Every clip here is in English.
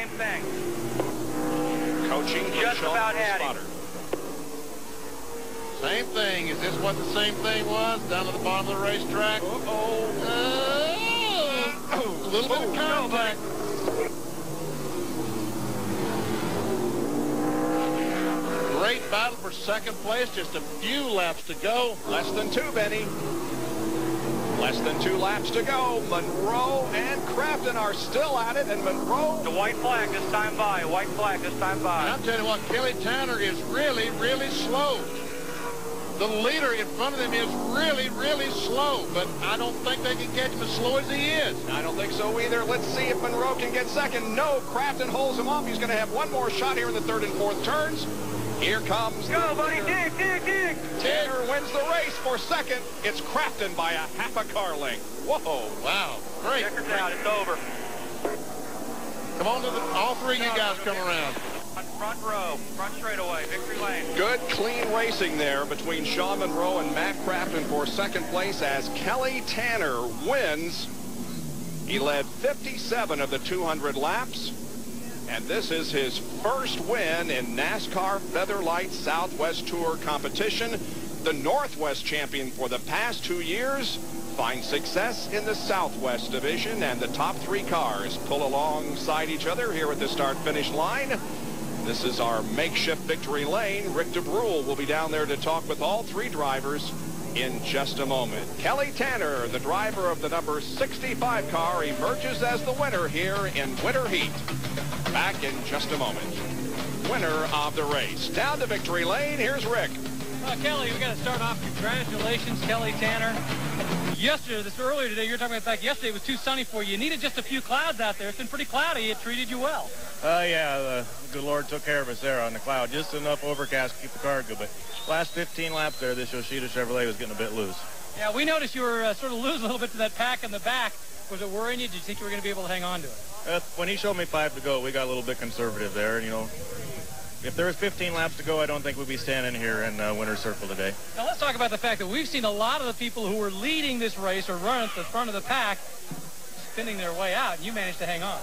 same thing. Coaching Just about had him. Same thing. Is this what the same thing was down at the bottom of the racetrack? A little bit of contact. Great battle for second place. Just a few laps to go. Less than 2, Benny. Less than 2 laps to go. Monroe and Crafton are still at it, and Monroe... The white flag this time by. White flag this time by. And I'll tell you what, Kelly Tanner is really, really slow. The leader in front of them is really, really slow, but I don't think they can catch him as slow as he is. I don't think so either. Let's see if Monroe can get second. No, Crafton holds him off. He's going to have one more shot here in the third and fourth turns. Here comes... Go, buddy. Dig, dig, dig. Tanner wins the race for second. It's Crafton by a half a car length. Whoa. Wow. Great. Checker's out. It's over. Come on to all three of you guys come around. Front row. Front straightaway. Victory lane. Good, clean racing there between Sean Monroe and Matt Crafton for second place as Kelly Tanner wins. He led 57 of the 200 laps. And this is his first win in NASCAR Featherlight Southwest Tour competition. The Northwest champion for the past 2 years finds success in the Southwest division, and the top 3 cars pull alongside each other here at the start-finish line. This is our makeshift victory lane. Rick DeBrule will be down there to talk with all 3 drivers in just a moment. Kelly Tanner, the driver of the number 65 car, emerges as the winner here in Winter Heat. Back in just a moment. Winner of the race. Down to victory lane, here's Rick. Kelly, we got to start off. Congratulations, Kelly Tanner. Earlier today, you were talking about the fact yesterday was too sunny for you. You needed just a few clouds out there. It's been pretty cloudy. It treated you well. Yeah, the good Lord took care of us there on the cloud. Just enough overcast to keep the car good. But last 15 laps there, this Yoshida Chevrolet was getting a bit loose. Yeah, we noticed you were sort of losing a little bit to that pack in the back. Was it worrying you? Did you think you were going to be able to hang on to it? When he showed me 5 to go, we got a little bit conservative there. You know, if there was 15 laps to go, I don't think we'd be standing here in Winner's Circle today. Now, let's talk about the fact that we've seen a lot of the people who were leading this race or running at the front of the pack spinning their way out, and you managed to hang on.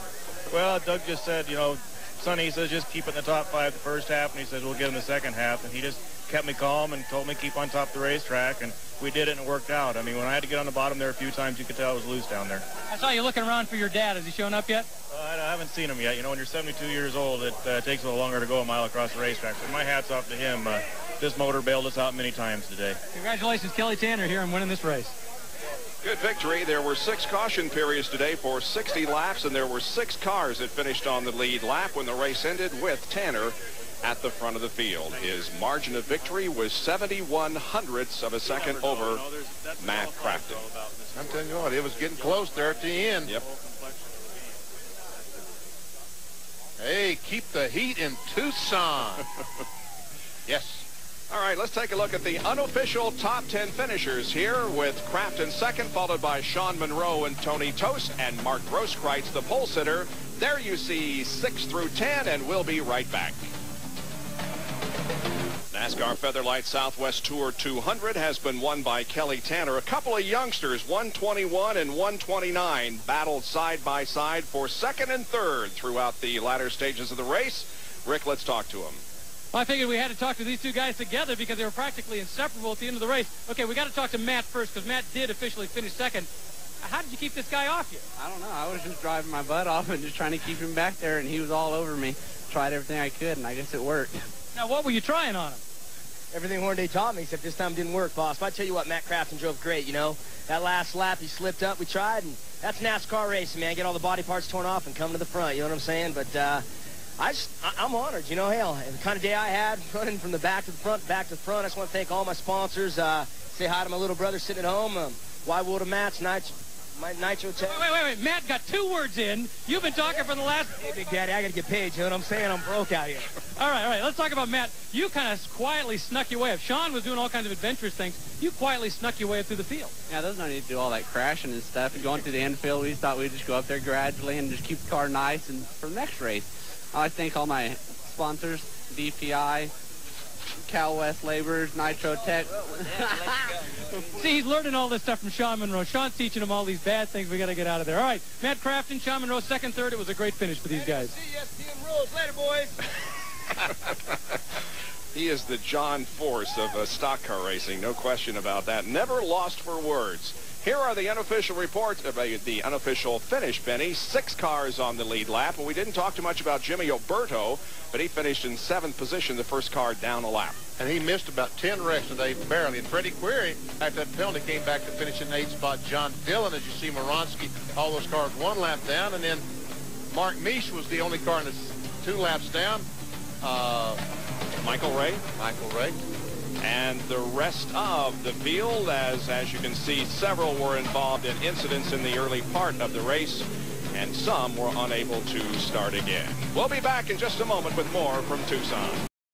Well, Doug just said, you know, Sonny says just keep it in the top 5 the first half, and he said we'll get in the second half, and he just kept me calm and told me keep on top of the racetrack, and we did it and it worked out. I mean, when I had to get on the bottom there a few times, you could tell it was loose down there. I saw you looking around for your dad. Has he shown up yet? I haven't seen him yet. You know, when you're 72 years old, it takes a little longer to go a mile across the racetrack. So my hat's off to him. This motor bailed us out many times today. Congratulations, Kelly Tanner, here on winning this race. Good victory. There were 6 caution periods today for 60 laps, and there were 6 cars that finished on the lead lap when the race ended with Tanner at the front of the field. His margin of victory was 71/100ths of a second over Matt Crafton. I'm telling you what, it was getting close there at the end. Yep. Hey, keep the heat in Tucson. Yes. All right, let's take a look at the unofficial top 10 finishers here with Crafton second, followed by Sean Monroe and Tony Tost, and Mark Grosskreutz, the pole sitter. There you see 6 through 10, and we'll be right back. NASCAR Featherlight Southwest Tour 200 has been won by Kelly Tanner. A couple of youngsters, 121 and 129, battled side by side for second and third throughout the latter stages of the race. Rick, let's talk to him. Well, I figured we had to talk to these 2 guys together because they were practically inseparable at the end of the race. Okay, we got to talk to Matt first because Matt did officially finish second. How did you keep this guy off you? I don't know. I was just driving my butt off and just trying to keep him back there, and he was all over me. Tried everything I could, and I guess it worked. Now, what were you trying on him? Everything Hornaday taught me, except this time didn't work, boss. But I tell you what, Matt Crafton drove great, you know. That last lap, he slipped up, we tried, and that's NASCAR racing, man. Get all the body parts torn off and come to the front, you know what I'm saying? But I'm honored, you know, hell, the kind of day I had, running from the back to the front, back to the front. I just want to thank all my sponsors. Say hi to my little brother sitting at home. Why would a match? My Nitro Tech. Wait. Matt got 2 words in. You've been talking for the last... Hey, Big Daddy, I got to get paid, you know what I'm saying? I'm broke out here. All right. Let's talk about Matt. You kind of quietly snuck your way up. Sean was doing all kinds of adventurous things. You quietly snuck your way up through the field. Yeah, there's no need to do all that crashing and stuff. And going through the infield, we thought we'd just go up there gradually and just keep the car nice and for the next race. I like to thank all my sponsors, DPI, Cal West Laborers, Nitro Tech. See, he's learning all this stuff from Sean Monroe. Sean's teaching him all these bad things we got to get out of there. All right, Matt Crafton, Sean Monroe, second, third. It was a great finish for these guys. Rules. Later, boys. He is the John Force of stock car racing, no question about that. Never lost for words. Here are the unofficial reports about the unofficial finish, Benny. 6 cars on the lead lap, and we didn't talk too much about Jimmy Oberto, but he finished in 7th position, the first car down a lap. And he missed about 10 wrecks today, barely. And Freddie Query, after that penalty, came back to finish in the 8th spot. John Dillon, as you see, Moronsky, all those cars 1 lap down. And then Mark Meesh was the only car in the 2 laps down. Michael Ray. And the rest of the field, as you can see, several were involved in incidents in the early part of the race, and some were unable to start again. We'll be back in just a moment with more from Tucson.